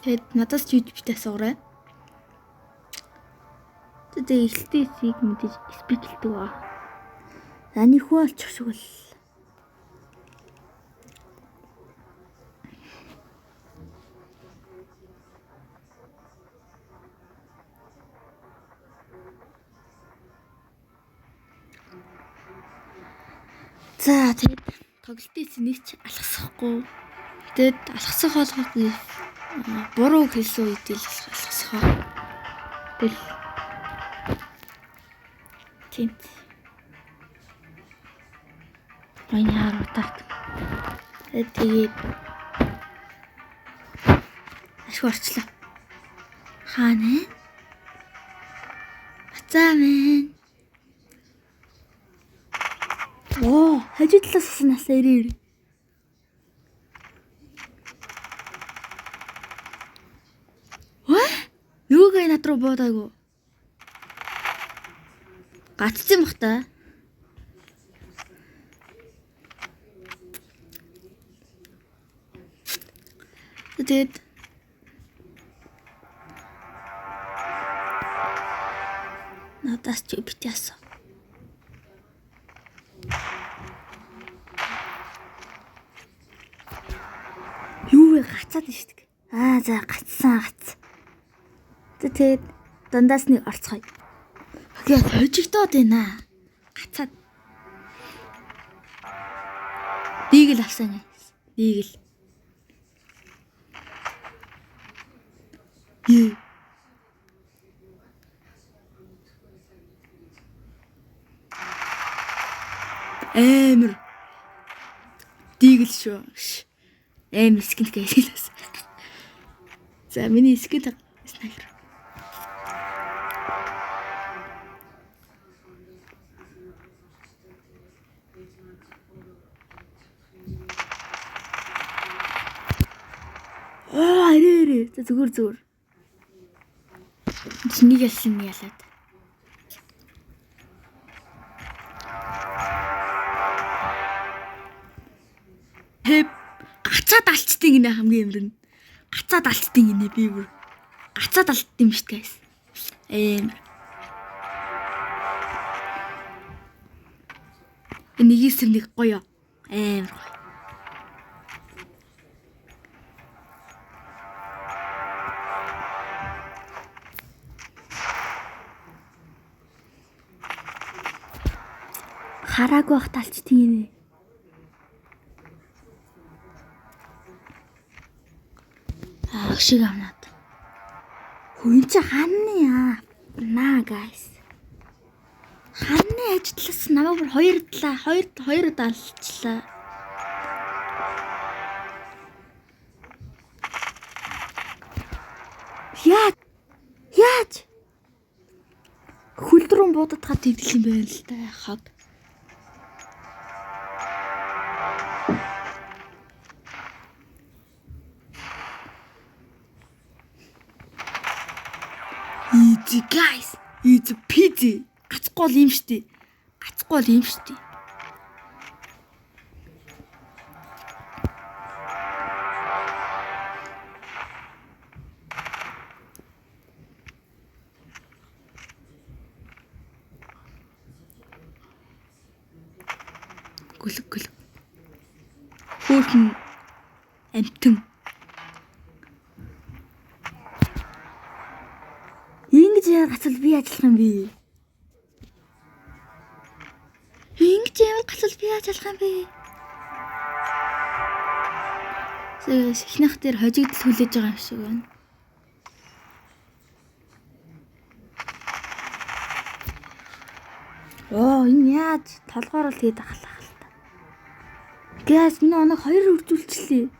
Тэгэд надаас ч YouTube-тэй асуурай. Тэгээ ихтэйсийг мэдээж спиклдэг аа. Ани хүү олчих шиг бол. За тэгэд тоглолтын эснийг ч алгасахгүй. Тэгэд алгасах болгоог буруу хэлсэн үед л алгасах. Тэгэл тийм. Баяр утаарт. Тэгээд ашиг орчлоо. Хаана? Ацаа минь. Оо, хажуу талаас насаа ирээ. Юу гээ над руу боодаагүй. Гацсан бах та. Тэгээд надаас ч битээс. Юу вэ гацаад нь штэ. За гацсан. Тэгээд дандаас нэг орцгоё. Тэгээд хожигдоод байна. Гацаад. Дийг л авсан. Дийг л. Эмэр. Дийг л шүү. Эмэр скил гэлээс. За миний скил снайпер. Арэ. За зүгээр. Чиний ялсан нь ялаад. Гацаад алчдیں۔ Гинэ хамгийн эмэр нь. Гацаад алчдیں۔ Гинэ би бүр. Гацаад алдсан юм шүү дээ. Нэг нэг гоё. Амар гоё. Хараагүй бах талчдیں۔ Гинэ. Шиг амнаад. Хөөе чи хааны наа guys. Хааны ажидлаас намайг бүр хоёр далчлаа. Яаж? Хүлдрүүн буудаад хат тэгдэл юм байна л та хаг. Easy guys. Easy peasy. Гацгүй юм штий. Гүлэг. Хөөрхөн амтэн. Ингэж гацвал би ажиллах юм бэ? Эхнийх дээр хожигдол хүлээж байгаа юм шиг байна. Энэ яаж толгоор л тэгээд ахлах л та. Гэс нэг хоёр үржүүлчихлээ.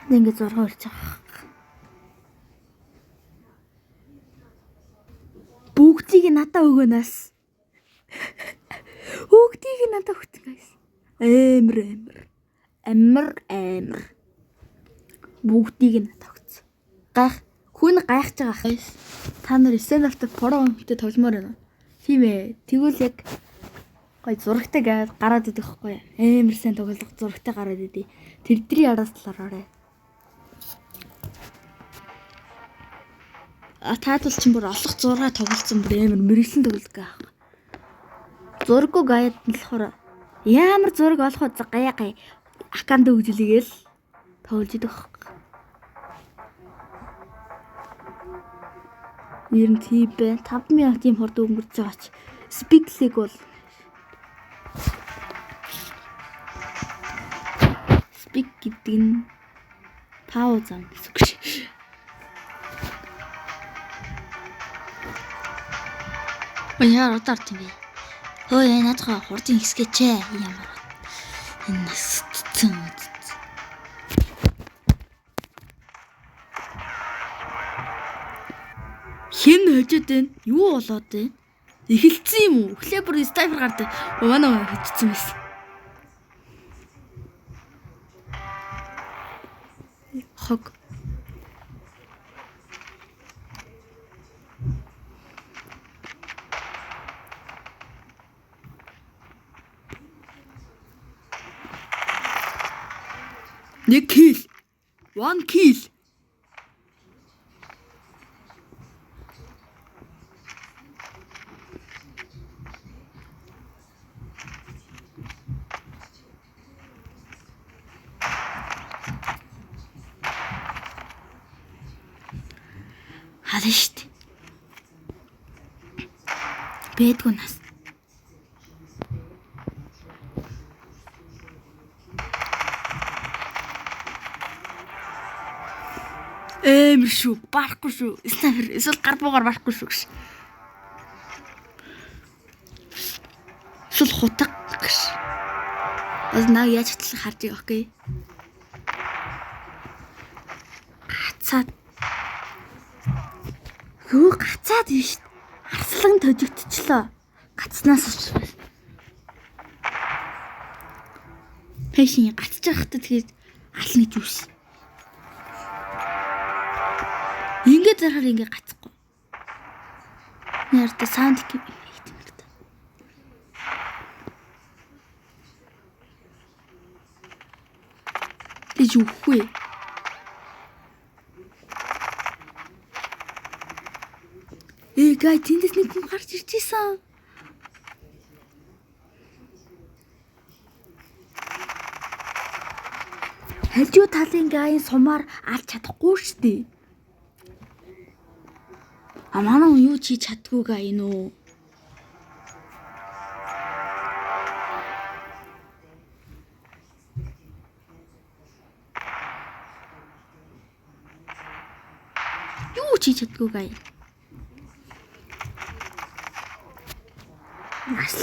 Ингээд 6 урж байгаа. Бүгдийг надаа өгөөнөөс. Бүгдийг надаа өгтгөөс. Амар. Бүгдийг надаа өгсөн. Хүн гайхаж байгаа хэ. Та нар Stand Up Pro-тэй тогломоор байна. Тийм ээ. Тэгвэл яг Хой зурагтай гараад идэх байхгүй. Амар сайн тоглох зурагтай гараад идэ. Тэрдний араас талаараа. Таадвал чинь бүр олох зураг тоглолцсон бүр амар мэрэгсэн тоглох гэх. Зураггүй гайд нь болохоор ямар зураг олох вэ? Гаяа аккаунт өгжлийгээл тоглож идэх байхгүй. Ер нь тийм байна. 5,000 тийм хорд өнгөрч байгаа ч спиклэг бол спик гэдэг нь пауза гэсэн үг шүү. Яа удаар тийм бэ? Ой наадхаа хурдын хэсгээч ямар энэ настцсан. Хин хожоод байна. Юу болоод байна? Эхэлсэн юм уу? Эхлээ бүр снайпер гардаг. Манай хожсон байсан. Хог. Нэг kill. One kill. Хадаа штт. Бэдгүй нас. Эмэр шүү, барахгүй шүү. Снайпер эсвэл гар буугаар барахгүй шүү гэж. Эсвэл хутаг гэж. Наа яаж хөтлөх харж байгаа окей. Гацаад. Хөө гацаад биш. Арслан тожигдчихлоо. Гацснаас учраас. Пэшин гацж байхдаа тэгээд ална гэж үс. Ингээд зарахаар ингээд гацхгүй. Нэрдэ саунд эффект юм байна. Тэгж үхгүй. Гай тэндээс нэг хүн гарч ирж ийсэн. Хажуу талын гайын сумаар алж чадахгүй шүү дээ. Манай юу ч хийж чаддгүй гай нөө. Юу ч хийж чаддгүй гай.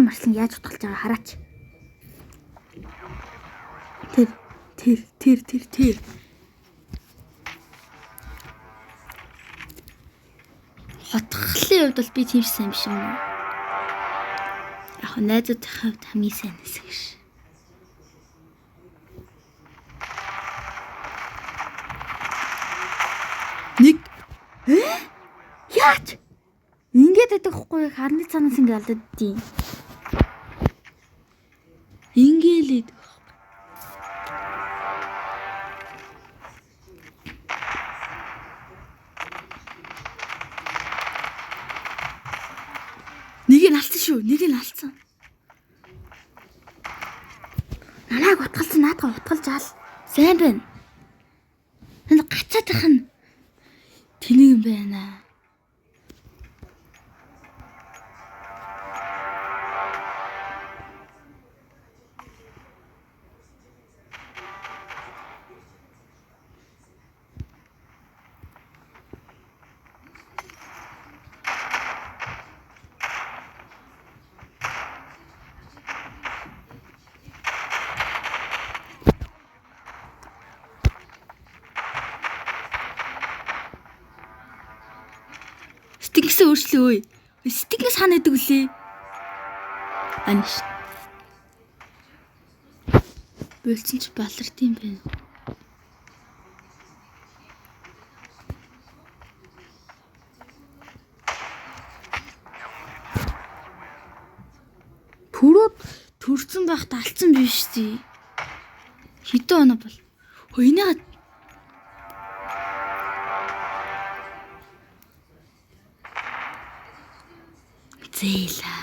Марслан яаж утгалж байгаа хараач. Тэр. Хотглын хувьд бол би тийм сайн биш юм. Яг найзуудын хувьд хамгийн сайн хэсэг ш. Нэг яач? Ингээд өгөхгүй харны цанаас ингээд алдаад дий. Ингээл идэх. Нэг нь алдсан. Намайг утгалсан наадгаа утгалж аал. Сайн байна. Энд гацаад их нь тэнийг юм байна. Стингс өөрчлөө. Стингс хаана идэг үлээ? Аниш. Бэлцэн ч баларт юм байна. Төрөөд төрсөн байхад алдсан биш тий. Хэдэн оноо бол. Хөө энийгээ зээла.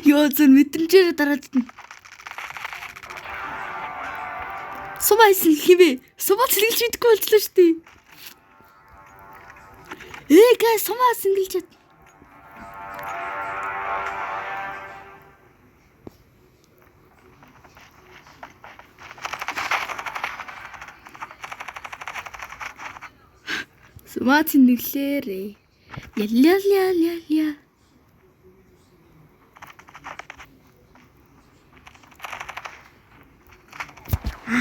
Ёо зөв мэдрэмжээр дараад Сумайсэн хивээ. Сумаа сэлгэлж мэдгүй болчихлоо шүү дээ. Гээ сумаа сэлгэлж чад. Сумаа сэлгэлээрээ. Яля.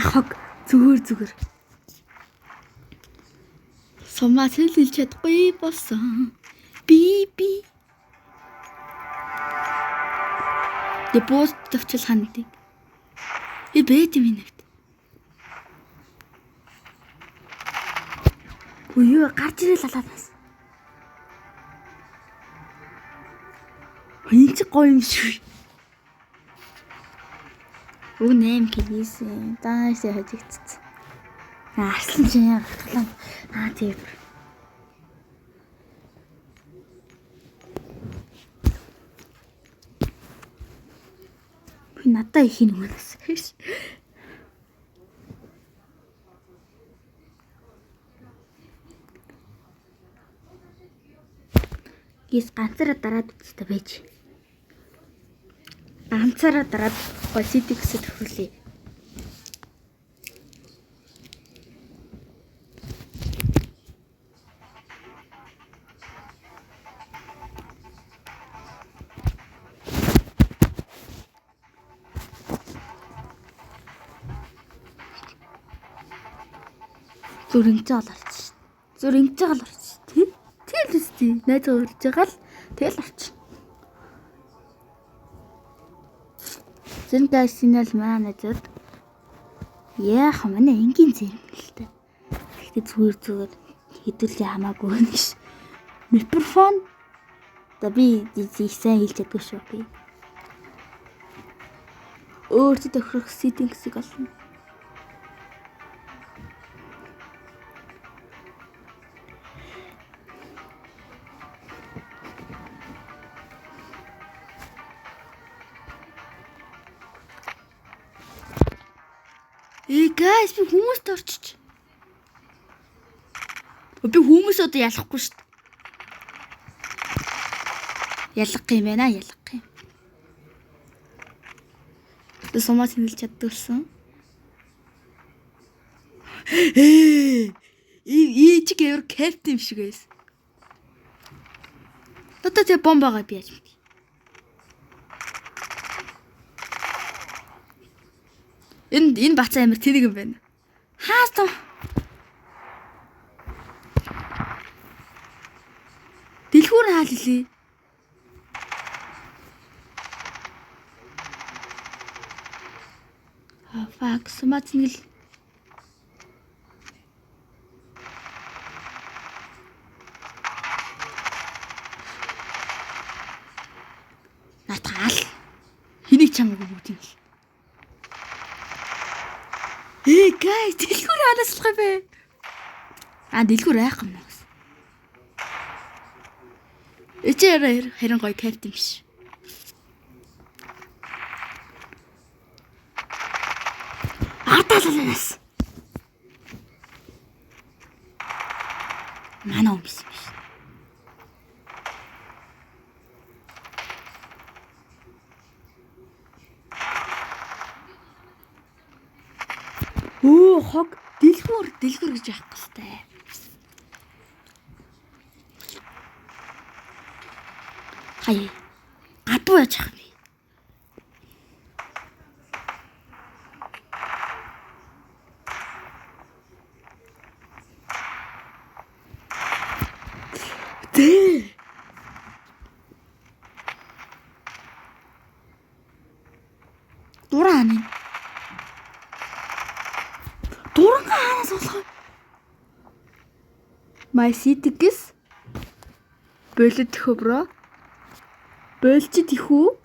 Хог зүгээр. Сумаа сэлгэлж чадахгүй болсон. Би. Я пост тавчил хандыг. Бэт юм нэвт. Үгүй гарч ирэл алаад бас. Энд чи гоё юм шүү. Уг 8 кгсэн. Даашаа хажигдчихсан. Арслан чи яа батлаа. Тийм. Би надаа их нүгээс. Гис ганцаараа дараад үзтэй байж. Ганцаараа дараад гой ситиксэд төхөрлөе. Зүр ингэж байгаа л орч. Тэгэл үстэй. Найз урж байгаа л тэгэл орч. Зэн дайснал менежер. Яах юм бэ? Энгийн зэрэг л та. Гэхдээ зүгээр хэдүүлээ хамаагүй нэг. Микрофон. Да би сайн хэлж чадгүй шүү би. Өөртөө тохирох сеттингсийг олно. Guys, би хүмүүст орчиж. Би хүмүүс одоо ялахгүй шүү дээ. Ялах юм байна, ялах юм. Тэ сумаа сэлж чаддагсан. Чиг евро капитан юм шиг байсан. Одоо тэ бомбагаа би яаж мэдээ. Энэ бацаа амир тэнэг юм байна. Хаас тоо. Дэлгүүр хаал хэлээ. Фак сумацнил. Натгаал. Хэнийг чамаагүй бүгд юм. Guys, дэлгүүр хааласлах юм бэ? Дэлгүүр айх юм уу? Эчээр харин гоё капитан биш. Арталаас. Манай юм биш. Хог дэлгүүр гэж яах гэвтэй. Хаяа. Гадуу яж ах би. Дуран. Дуран хаанаас болох вэ? My City-гс болоод төхөө бро. Болч тийхүү.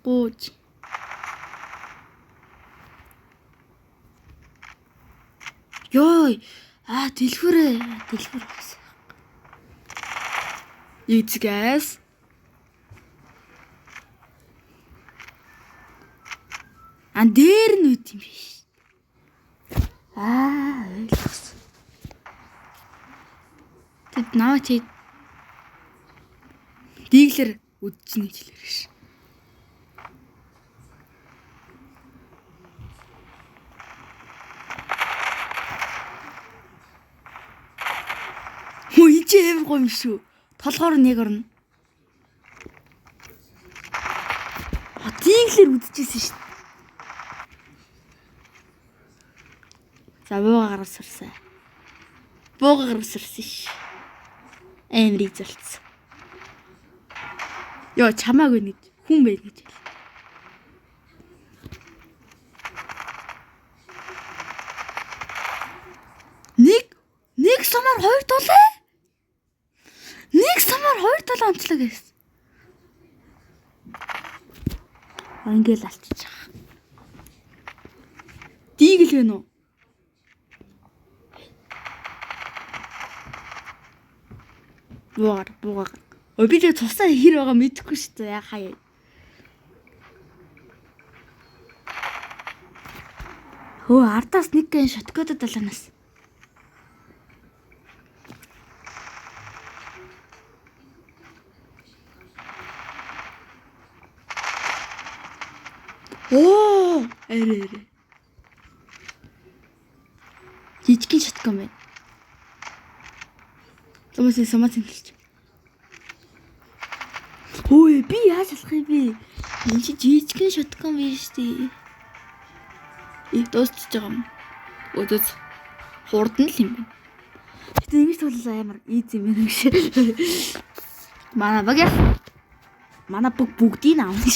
Гууж. Ёй. Дэлгүүрээ. Дэлгүүр гэсэн. Эцгээс. Дээр нь үт юм биш. Ойлгосон. Тэд наваа чи диглэр үдчихнэ гэж хэлэр ш. Хөөе чи эвэр гоё юм шүү. Толгоор нь яг орно. Диглэр үдчихсэн ш. За буугаар сарсаа. Буугаар сарсан ш. Эмрийг золцсон. Йоо чамаагүй нэг хүн байна гэж хэл. Нэг самар хоёр толоо. Нэг самар хоёр толоо онцлог гэсэн. Ингээл алчиж байгаа. Дигэл вэ нүү? Буугаар. Би ч тусаа хэр байгаа мэдэхгүй шүү дээ. Хаяа. Ардаас нэг гэн шоткодод таланаас. Арэ. Жижигэн шоткон байна. Самаас хэлж. Би яаж алах юм бэ? Энэ чи жижигэн шоткон биш тий. Дуусч байгаа юм. Өдөөс хурдан л юм байна. Гэтэ ингэж тулаа амар ийз юм байна гэж. Манай бүгдийг аавна ш.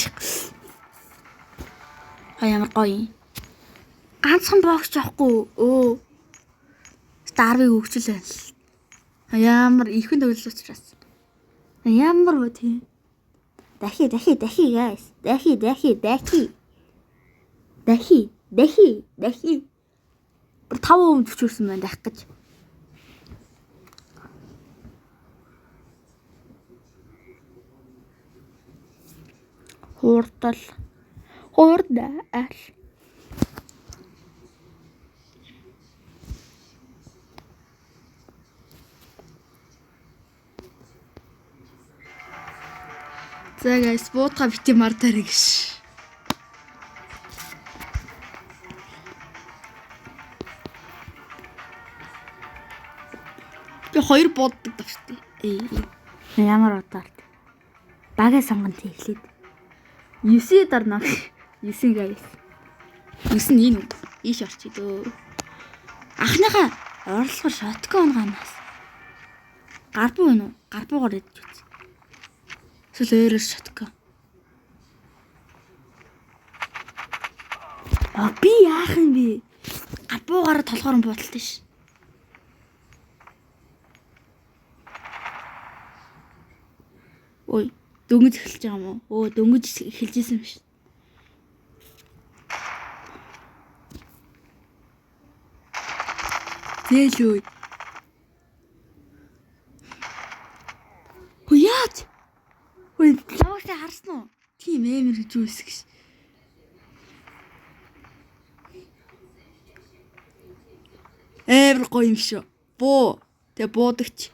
Ямар гоё. Ганцхан богч авахгүй. Старвыг хөгжил байна. Ямар ихэн төгөл учраас. Ямар вэ тий. Дахи guys. Дахи. Бүр 5 төвчөрсөн байна дахих гэж. Хурдал. За guys, буудга бити мартаарай гэж. Би 2 бууддаг давштай. Ямар удаар. Багаа сонгон тийхлээд. 9 дарна. 9 guys. 9 энэ үү? Ийш орчих дөө. Ахныхаа орлохоор шоткон ганаас. Гарбуу байна уу? Гарбуугаар идэж үз. Сөөлөөр шоткон. Би яах юм бэ? Гарбуугаар толгоор нь буудалтай ш. Ой, дөнгөж эхэлж байгаа юм уу? Дөнгөж эхэлж исэн юм ш. Зээлгүй. Яач? Лавгтай харсан уу? Тийм эмэр гэж үсгэж. Эвэр гоё юм шүү. Тэ буудагч.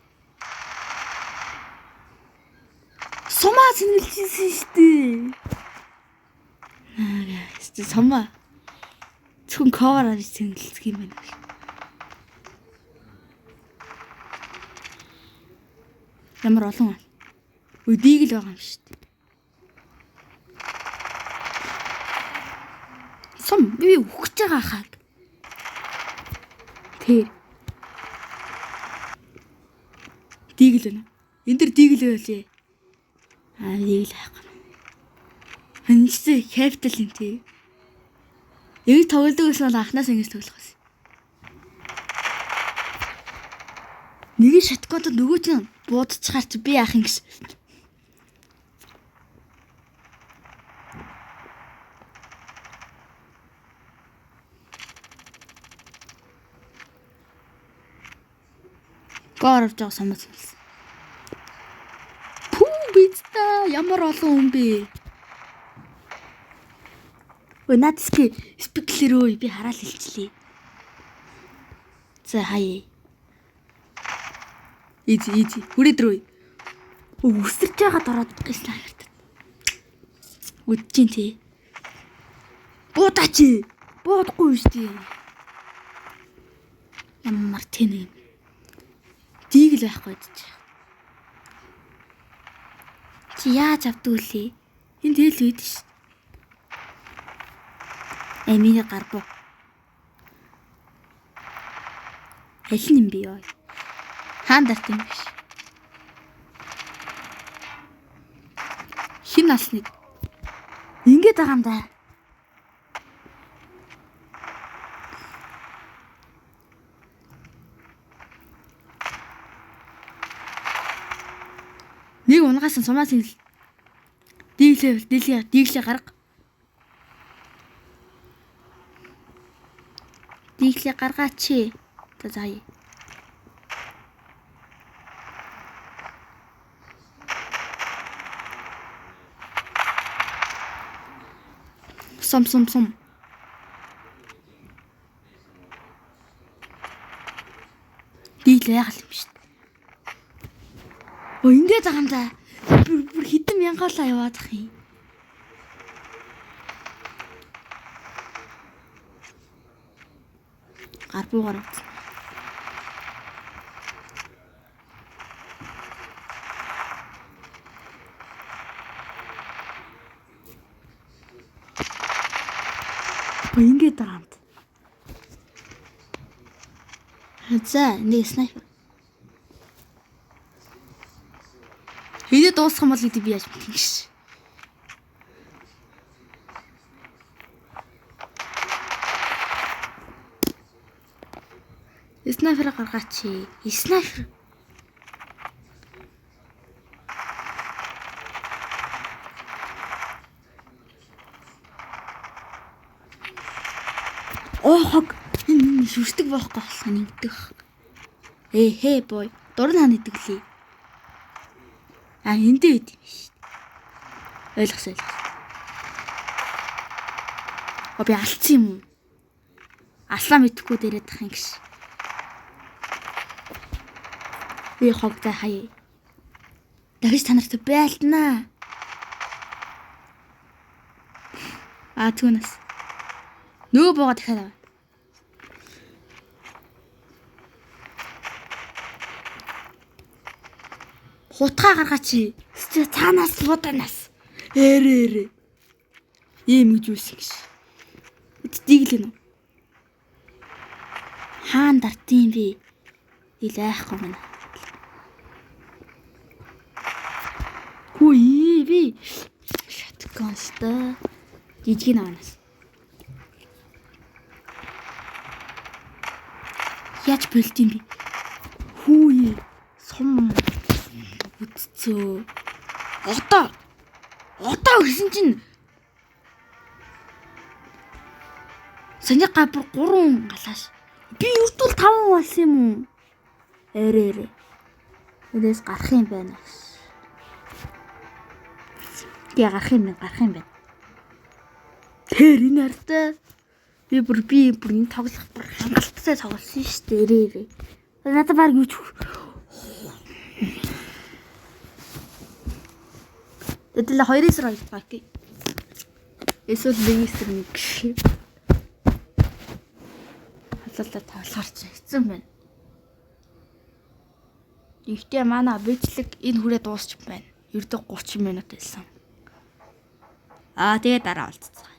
Сумаа сэнгэлжсэн штий. Сумаа. Зөвхөн cover-аар сэнгэлцэх юм байна. Ямар олон байна. Үдийг л байгаа юм шүү дээ. Сум би үхэж байгаа хаа. Тэр. Дигэл байна. Энд дэр дигэл байлээ. Дигэл хаах. Хэнцээ capital юм тий. Яг тоглодог гэсэн бол анханаас ингэж тоглох байсан. Нэг шатконт нөгөө чинь буудчихаар чи би яах юм гэж. Гооровж байгаа самбас хэлсэн. Пүү бицта ямар олон хүн бэ? Ой надски спиклерөө би хараад хэлчихлээ. За хаяа. Изи хүрээдрөө. Өсөрч байгаад ороод гиснаа хэрэг. Үдчихин тий. Буудаач. Буудахгүй шүү дээ. Ямар тэнэ юм. Дийг л байхгүй гэж. Чи яаж авдгүүлээ? Энд хэл үйд ш. Миний гарбуу. Аль юм бэ ёо? Хаан дарт юм биш. Хин алсныг. Ингээд байгаа юм да. Нэг унгаас нь сумаас ил. Диглээ гарга. Диглээ гаргаач. За заяа. Сум. Диглээ яах юм шүү дээ. Оо ингээд байгаа юм да. Бүр хитэн мянгаалаа яваад ах юм. Гарбуугаар уц. Ингээд байгаа юм. За нэг снайпер. Хэдий дуусах юм бол гэдэг би яаж мэдэх юм ш. Снайпер гаргаач. Снайпер. Хог энэ шүрстэг байхгүй болох нэгдэх. Хээ бой. Дурн хаан идэглээ. Эндээ байд юм шүү дээ. Ойлгосон. Би алдсан юм уу? Аллаа мэдхгүй дээрээд тах юм гэж. Би хогтой хаяа. Дахиж та нарт байлднаа. Түүнээс. Нөгөө буугаа дахиад аваа. Хутгаа гаргаач. Цаанаас бууданаас. Ээрээ. Ийм гэж үсэн гэж. Диглэн үү? Хаан дартын би. Илайхгүй мэн. Хүй би. Шатконста. Жижиг наанаас. Яаж бэлт юм бэ? Хүй. Сум. Үтцөө. Одоо гэсэн чинь саний габар 3 галааш. Би ертүүл 5 болсон юм уу? Ээрээ. Эдээс гарах юм байна. Тэгээ гарах юм байна. Тэр энэ артай. Би бүр энэ тоглох бүр хангалттай тоглосон шүү дээ. Надад баг юу ч Эдэл 2-2 баг. Эсвэл 1-1. Халуултаа тоглохоор хэцүү байна. Ихтэй манай бичлэг энэ хүрээ дуусчих байна. Ердөө 30 минут байсан. Тэгээ дараа уулзцаа.